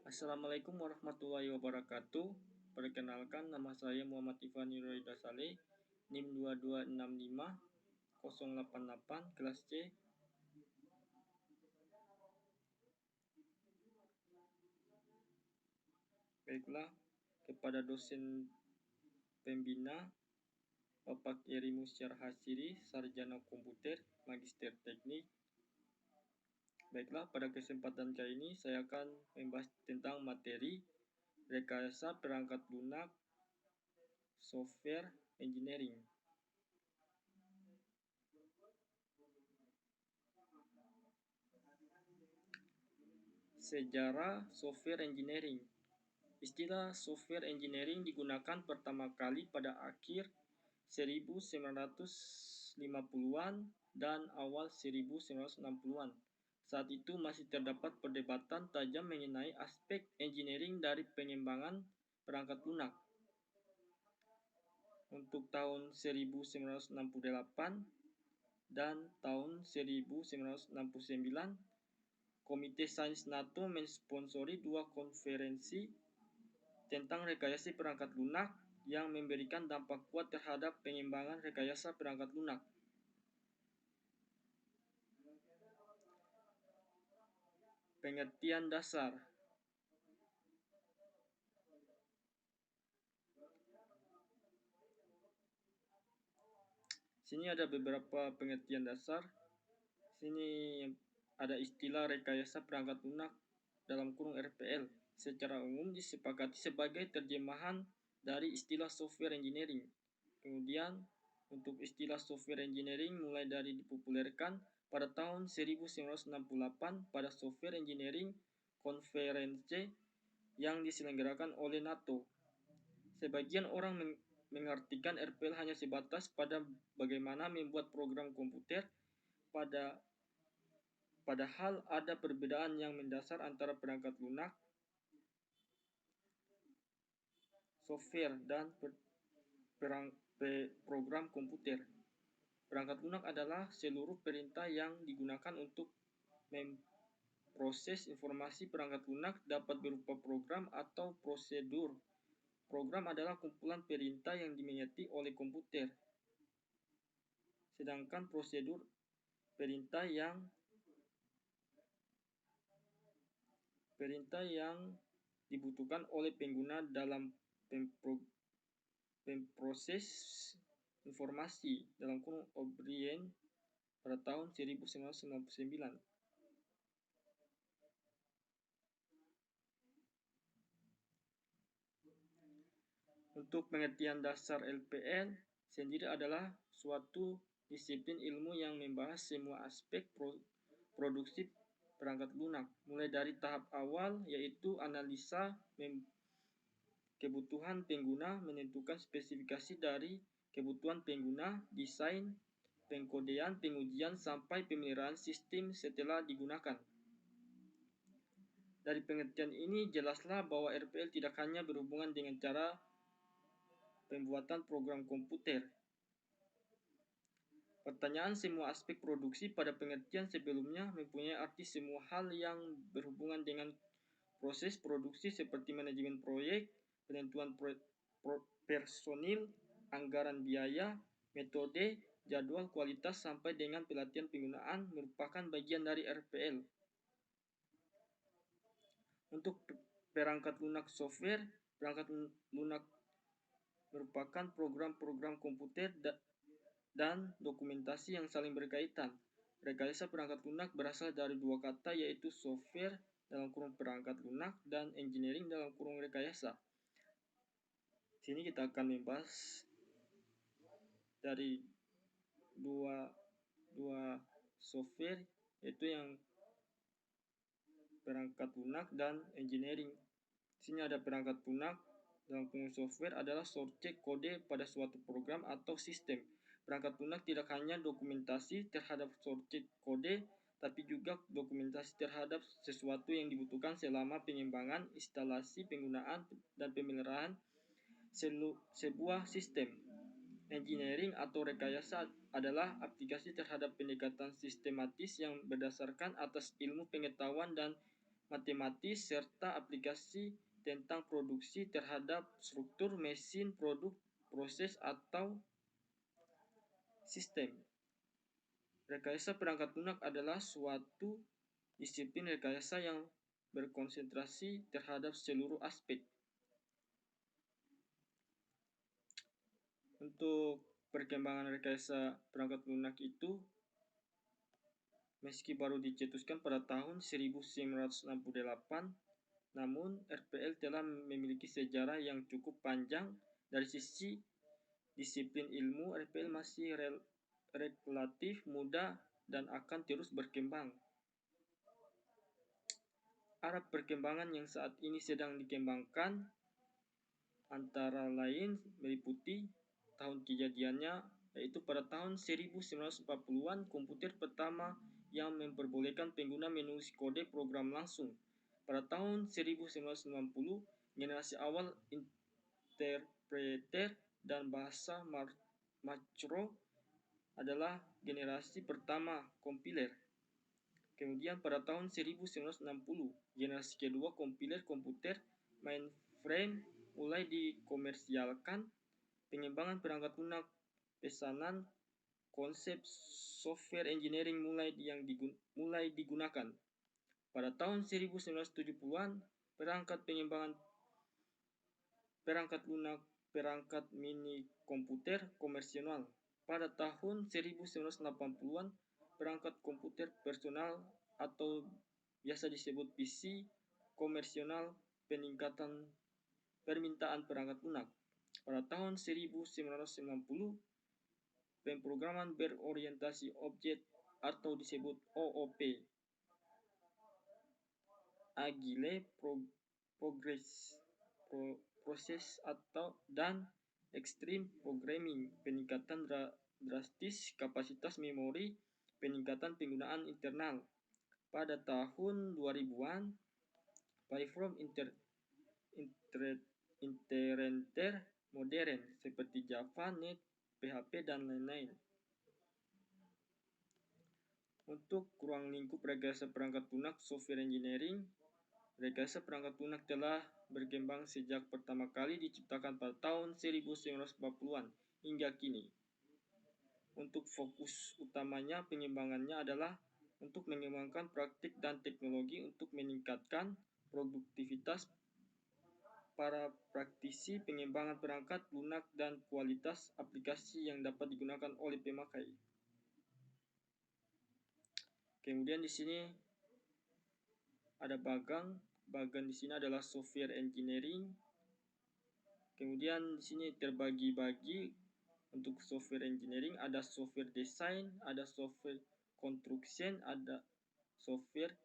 Assalamualaikum warahmatullahi wabarakatuh. Perkenalkan, nama saya Muhammad Ifan Nurida Saleh, NIM 2265088, kelas C. Baiklah, kepada dosen pembina Bapak Eri Musyar Hasiri, Sarjana Komputer, Magister Teknik. Baiklah, pada kesempatan kali ini saya akan membahas tentang materi rekayasa perangkat lunak software engineering. Sejarah software engineering. Istilah software engineering digunakan pertama kali pada akhir 1950-an dan awal 1960-an. Saat itu masih terdapat perdebatan tajam mengenai aspek engineering dari pengembangan perangkat lunak. Untuk tahun 1968 dan tahun 1969, Komite Sains NATO mensponsori dua konferensi tentang rekayasa perangkat lunak yang memberikan dampak kuat terhadap pengembangan rekayasa perangkat lunak. Pengertian dasar. Sini ada beberapa pengertian dasar. Sini ada istilah rekayasa perangkat lunak dalam kurung RPL. Secara umum disepakati sebagai terjemahan dari istilah software engineering. Kemudian untuk istilah software engineering mulai dari dipopulerkan pada tahun 1968 pada Software Engineering Conference yang diselenggarakan oleh NATO. Sebagian orang mengartikan RPL hanya sebatas pada bagaimana membuat program komputer, padahal ada perbedaan yang mendasar antara perangkat lunak, software, dan program komputer. Perangkat lunak adalah seluruh perintah yang digunakan untuk memproses informasi. Perangkat lunak dapat berupa program atau prosedur. Program adalah kumpulan perintah yang dimengerti oleh komputer. Sedangkan prosedur perintah yang dibutuhkan oleh pengguna dalam memproses informasi dalam kurung O'Brien pada tahun 1999. Untuk pengertian dasar LPL sendiri adalah suatu disiplin ilmu yang membahas semua aspek produksi perangkat lunak, mulai dari tahap awal yaitu analisa kebutuhan pengguna, menentukan spesifikasi dari kebutuhan pengguna, desain, pengkodean, pengujian, sampai pemeliharaan sistem setelah digunakan. Dari pengertian ini jelaslah bahwa RPL tidak hanya berhubungan dengan cara pembuatan program komputer. Pertanyaan semua aspek produksi pada pengertian sebelumnya mempunyai arti semua hal yang berhubungan dengan proses produksi seperti manajemen proyek, penentuan personil, anggaran biaya, metode, jadwal, kualitas, sampai dengan pelatihan penggunaan merupakan bagian dari RPL. Untuk perangkat lunak software, perangkat lunak merupakan program-program komputer dan dokumentasi yang saling berkaitan. Rekayasa perangkat lunak berasal dari dua kata, yaitu software dalam kurung perangkat lunak dan engineering dalam kurung rekayasa. Sini kita akan membahas dari dua software, yaitu yang perangkat lunak dan engineering. Sini ada perangkat lunak dalam kurung software adalah source kode pada suatu program atau sistem. Perangkat lunak tidak hanya dokumentasi terhadap source kode, tapi juga dokumentasi terhadap sesuatu yang dibutuhkan selama pengembangan, instalasi, penggunaan, dan pemeliharaan sebuah sistem. Engineering atau rekayasa adalah aplikasi terhadap pendekatan sistematis yang berdasarkan atas ilmu pengetahuan dan matematis, serta aplikasi tentang produksi terhadap struktur mesin, produk, proses, atau sistem. Rekayasa perangkat lunak adalah suatu disiplin rekayasa yang berkonsentrasi terhadap seluruh aspek. Untuk perkembangan rekayasa perangkat lunak itu, meski baru dicetuskan pada tahun 1968, namun RPL telah memiliki sejarah yang cukup panjang. Dari sisi disiplin ilmu, RPL masih relatif muda dan akan terus berkembang. Arah perkembangan yang saat ini sedang dikembangkan antara lain meliputi tahun kejadiannya, yaitu pada tahun 1940-an komputer pertama yang memperbolehkan pengguna menulis kode program langsung. Pada tahun 1990, generasi awal interpreter dan bahasa macro adalah generasi pertama kompiler. Kemudian pada tahun 1960, generasi kedua kompiler komputer mainframe mulai dikomersialkan. Pengembangan perangkat lunak pesanan, konsep software engineering mulai digunakan. Pada tahun 1970-an, perangkat lunak perangkat mini komputer komersial. Pada tahun 1980-an, perangkat komputer personal atau biasa disebut PC komersial permintaan perangkat lunak. Pada tahun 1990, pemrograman berorientasi objek atau disebut OOP, Agile Process dan Extreme Programming, peningkatan drastis kapasitas memori, peningkatan penggunaan internal. Pada tahun 2000-an, platform interpreter modern seperti Java, Net, PHP, dan lain-lain. Untuk ruang lingkup rekayasa perangkat lunak software engineering, rekayasa perangkat lunak telah berkembang sejak pertama kali diciptakan pada tahun 1940-an hingga kini. Untuk fokus utamanya pengembangannya adalah untuk mengembangkan praktik dan teknologi untuk meningkatkan produktivitas para praktisi pengembangan perangkat lunak dan kualitas aplikasi yang dapat digunakan oleh pemakai. Kemudian di sini ada bagian di sini adalah software engineering. Kemudian di sini terbagi-bagi untuk software engineering, ada software design, ada software construction, ada software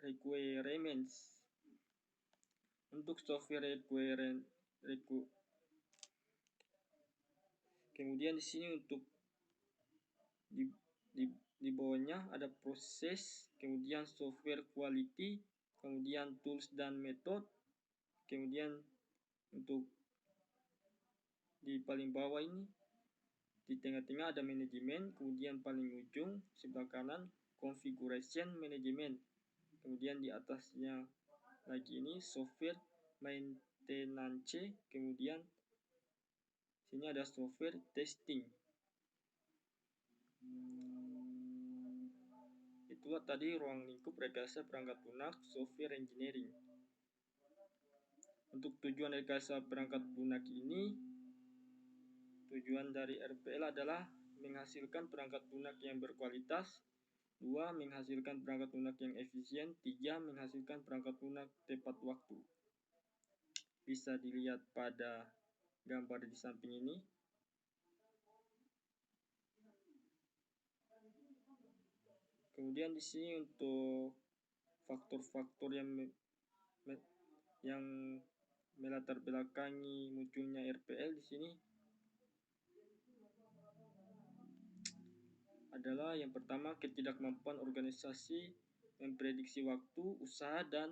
requirements. Untuk software kemudian di sini untuk di bawahnya ada proses, kemudian software quality, kemudian tools dan method, kemudian untuk di paling bawah ini di tengah-tengah ada manajemen, kemudian paling ujung sebelah kanan configuration management, kemudian di atasnya lagi ini software maintenance, kemudian sini ada software testing. Itulah tadi ruang lingkup rekayasa perangkat lunak software engineering. Untuk tujuan rekayasa perangkat lunak ini, tujuan dari RPL adalah menghasilkan perangkat lunak yang berkualitas, 2. Menghasilkan perangkat lunak yang efisien, 3. Menghasilkan perangkat lunak tepat waktu. Bisa dilihat pada gambar di samping ini. Kemudian di sini untuk faktor-faktor yang melatar belakangi munculnya RPL di sini adalah yang pertama ketidakmampuan organisasi memprediksi waktu, usaha, dan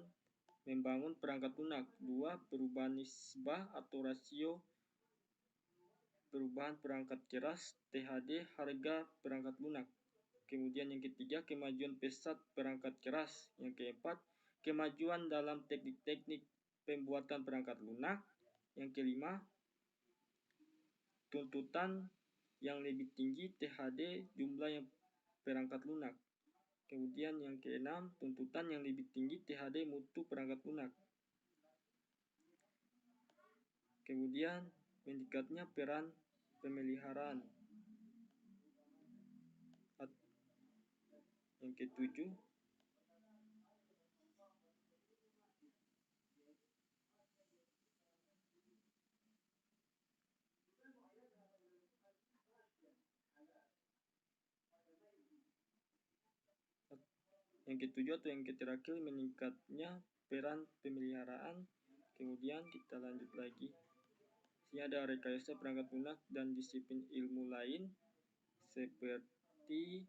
membangun perangkat lunak. 2. Perubahan nisbah atau rasio perubahan perangkat keras THD harga perangkat lunak. Kemudian yang ketiga, kemajuan pesat perangkat keras. Yang keempat, kemajuan dalam teknik-teknik pembuatan perangkat lunak. Yang kelima, tuntutan yang lebih tinggi THD jumlah yang perangkat lunak. Kemudian yang keenam, tuntutan yang lebih tinggi THD mutu perangkat lunak. Kemudian meningkatnya peran pemeliharaan. Yang ketujuh, atau yang terakhir, meningkatnya peran pemeliharaan. Kemudian kita lanjut lagi. Ini ada rekayasa perangkat lunak dan disiplin ilmu lain seperti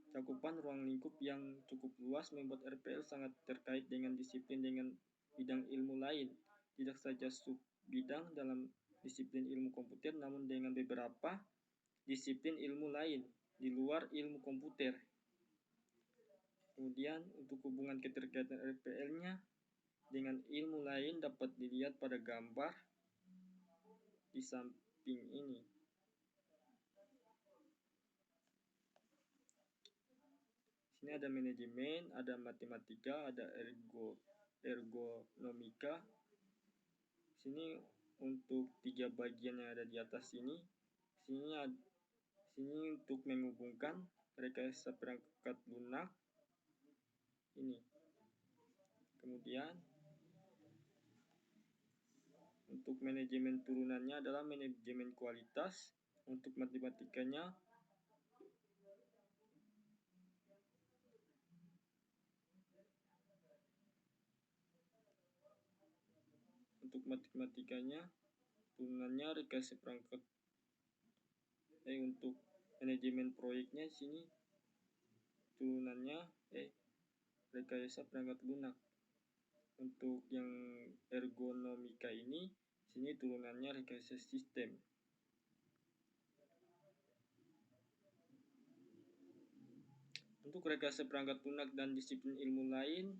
cakupan ruang lingkup yang cukup luas membuat RPL sangat terkait dengan disiplin dengan bidang ilmu lain, tidak saja sub bidang dalam disiplin ilmu komputer, namun dengan beberapa disiplin ilmu lain di luar ilmu komputer. Kemudian untuk hubungan keterkaitan RPL-nya dengan ilmu lain dapat dilihat pada gambar di samping ini. Sini ada manajemen, ada matematika, ada ergonomika. Sini untuk 3 bagian yang ada di atas sini. Sini untuk menghubungkan rekayasa perangkat lunak ini. Kemudian untuk manajemen turunannya adalah manajemen kualitas. Untuk matematikanya turunannya rekayasa perangkat. Untuk manajemen proyeknya sini turunannya rekayasa perangkat lunak. Untuk yang ergonomika ini sini turunannya rekayasa sistem. Untuk rekayasa perangkat lunak dan disiplin ilmu lain,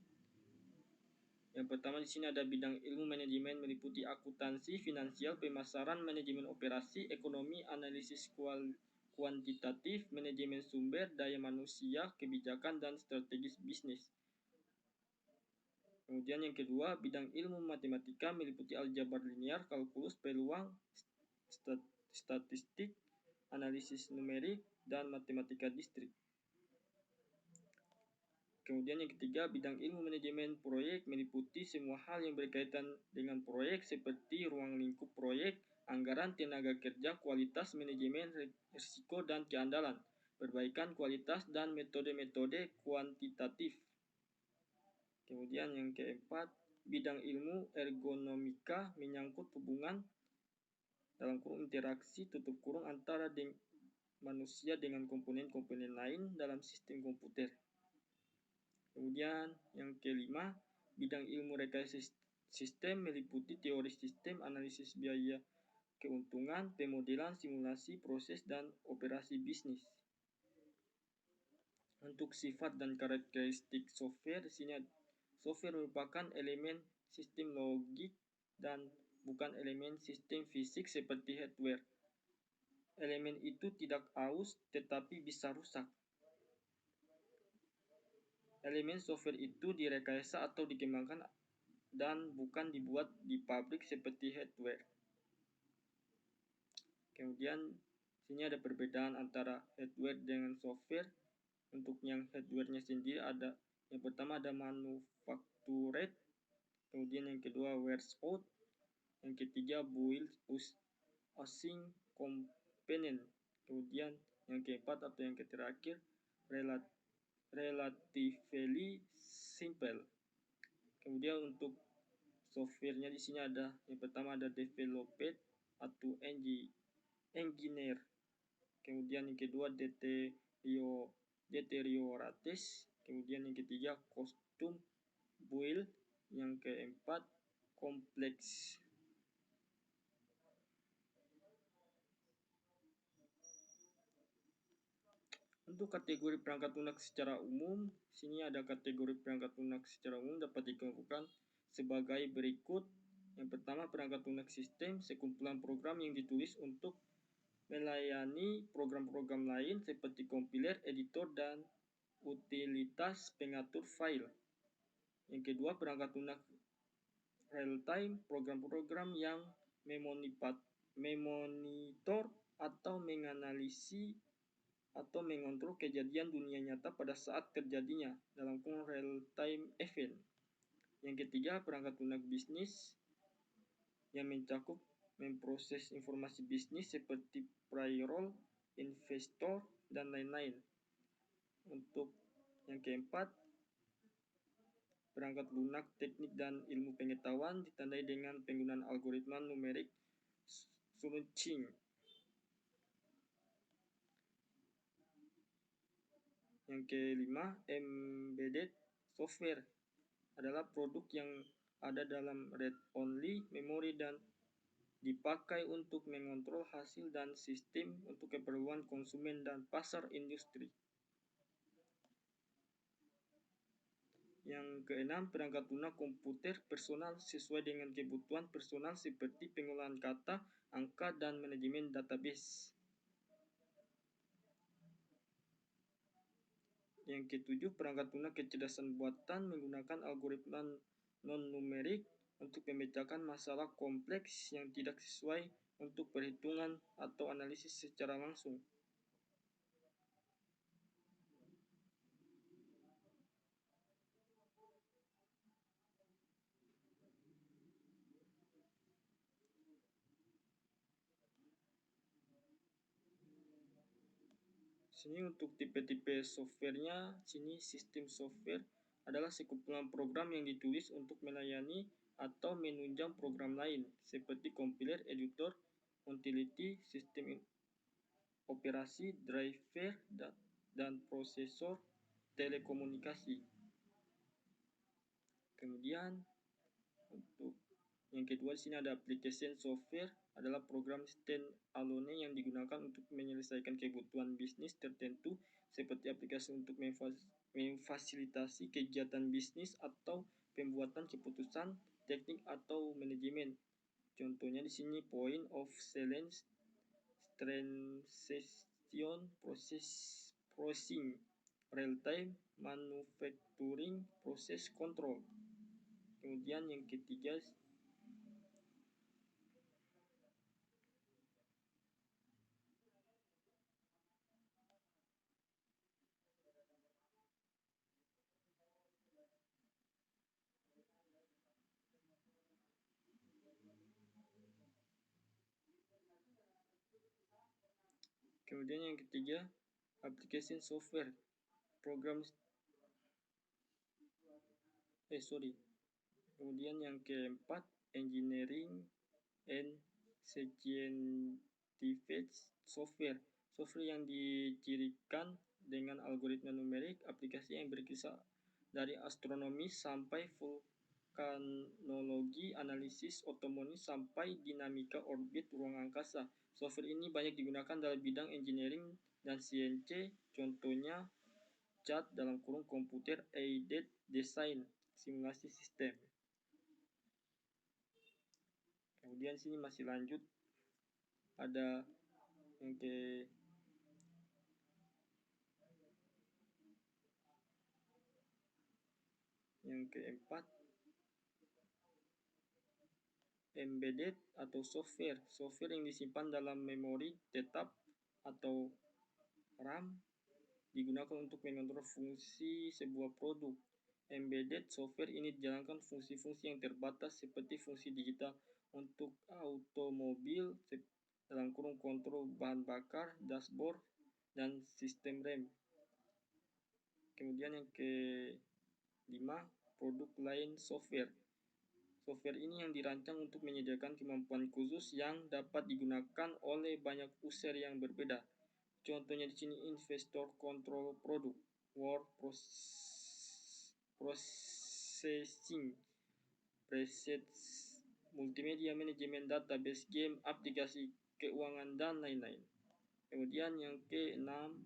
yang pertama di sini ada bidang ilmu manajemen meliputi akuntansi, finansial, pemasaran, manajemen operasi, ekonomi, analisis kuantitatif, manajemen sumber daya manusia, kebijakan, dan strategis bisnis. Kemudian yang kedua, bidang ilmu matematika meliputi aljabar linear, kalkulus, peluang, statistik, analisis numerik, dan matematika distrik. Kemudian yang ketiga, bidang ilmu manajemen proyek meliputi semua hal yang berkaitan dengan proyek seperti ruang lingkup proyek, anggaran, tenaga kerja, kualitas, manajemen risiko dan keandalan, perbaikan kualitas, dan metode-metode kuantitatif. Kemudian yang keempat, bidang ilmu ergonomika menyangkut hubungan dalam kurung interaksi tutup kurung antara manusia dengan komponen-komponen lain dalam sistem komputer. Kemudian yang kelima, bidang ilmu rekayasa sistem meliputi teori sistem, analisis biaya keuntungan, pemodelan, simulasi, proses, dan operasi bisnis. Untuk sifat dan karakteristik software, di sini software merupakan elemen sistem logik dan bukan elemen sistem fisik seperti hardware. Elemen itu tidak aus tetapi bisa rusak. Elemen software itu direkayasa atau dikembangkan dan bukan dibuat di pabrik seperti hardware. Kemudian sini ada perbedaan antara hardware dengan software. Untuk yang hardware-nya sendiri ada, yang pertama ada manufactured, kemudian yang kedua wears out, yang ketiga build using component, kemudian yang keempat atau yang terakhir relatively simple. Kemudian untuk softwarenya di sini ada, yang pertama ada developed atau engineer, kemudian yang kedua deteriorates, kemudian yang ketiga custom build, yang keempat kompleks. Untuk kategori perangkat lunak secara umum, sini ada kategori perangkat lunak secara umum dapat dikelompokkan sebagai berikut. Yang pertama, perangkat lunak sistem, sekumpulan program yang ditulis untuk melayani program-program lain seperti kompiler, editor, dan utilitas pengatur file. Yang kedua, perangkat lunak real-time, program-program yang memonitor atau menganalisis atau mengontrol kejadian dunia nyata pada saat terjadinya dalam kurung real-time event. Yang ketiga, perangkat lunak bisnis yang mencakup memproses informasi bisnis seperti payroll, investor, dan lain-lain. Untuk yang keempat, perangkat lunak teknik dan ilmu pengetahuan ditandai dengan penggunaan algoritma numerik solution. Yang kelima, embedded software adalah produk yang ada dalam read-only memori dan dipakai untuk mengontrol hasil dan sistem untuk keperluan konsumen dan pasar industri. Yang keenam, perangkat lunak komputer personal sesuai dengan kebutuhan personal seperti pengolahan kata, angka, dan manajemen database. Yang ketujuh, perangkat lunak kecerdasan buatan menggunakan algoritma non-numerik untuk memecahkan masalah kompleks yang tidak sesuai untuk perhitungan atau analisis secara langsung. Sini untuk tipe-tipe softwarenya, sini sistem software adalah sekumpulan program yang ditulis untuk melayani atau menunjang program lain seperti compiler, editor, utility, sistem operasi, driver, dan prosesor telekomunikasi. Kemudian untuk yang kedua di sini ada application software adalah program stand-alone yang digunakan untuk menyelesaikan kebutuhan bisnis tertentu seperti aplikasi untuk memfasilitasi kegiatan bisnis atau pembuatan keputusan teknik atau manajemen. Contohnya di sini point of sales, transaction processing, real-time manufacturing process control. Kemudian yang ketiga application software program Kemudian yang keempat, engineering and scientific software. Software yang dicirikan dengan algoritma numerik, aplikasi yang berkisar dari astronomi sampai vulkanologi, analisis otomotif sampai dinamika orbit ruang angkasa. Software ini banyak digunakan dalam bidang engineering dan CNC, contohnya CAD dalam kurung computer aided design, simulasi sistem. Kemudian sini masih lanjut ada yang keempat, embedded atau software yang disimpan dalam memori tetap atau RAM digunakan untuk mengontrol fungsi sebuah produk. Embedded software ini dijalankan fungsi-fungsi yang terbatas seperti fungsi digital untuk automobil dalam kurung kontrol bahan bakar, dashboard, dan sistem rem. Kemudian yang kelima, produk lain software. Software ini yang dirancang untuk menyediakan kemampuan khusus yang dapat digunakan oleh banyak user yang berbeda. Contohnya di sini investor control produk, word processing, preset multimedia, manajemen database, game, aplikasi keuangan, dan lain-lain. Kemudian yang keenam,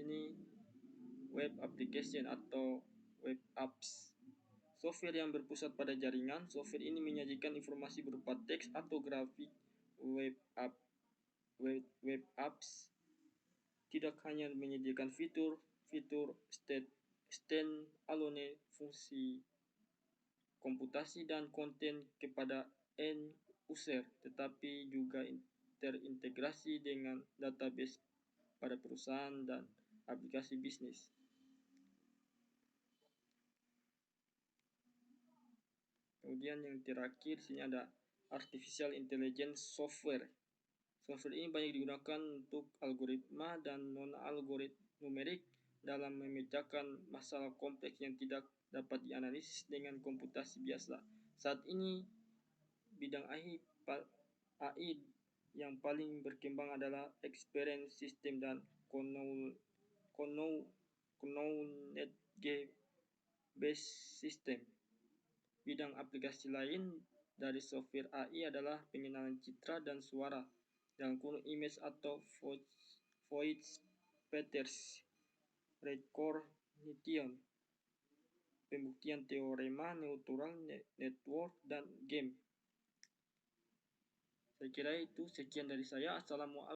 sini web application atau web apps. Software yang berpusat pada jaringan. Software ini menyajikan informasi berupa teks atau grafik. Web apps tidak hanya menyediakan fitur stand-alone fungsi komputasi dan konten kepada end user, tetapi juga terintegrasi dengan database pada perusahaan dan aplikasi bisnis. Kemudian yang terakhir sini ada artificial intelligence software. Software ini banyak digunakan untuk algoritma dan non-algoritmerik dalam memecahkan masalah kompleks yang tidak dapat dianalisis dengan komputasi biasa. Saat ini bidang AI yang paling berkembang adalah experience system dan knowledge-based system. Bidang aplikasi lain dari software AI adalah pengenalan citra dan suara, dalam kurung image atau voice patterns, recognition, pembuktian teorema neural network, dan game. Saya kira itu sekian dari saya. Assalamualaikum.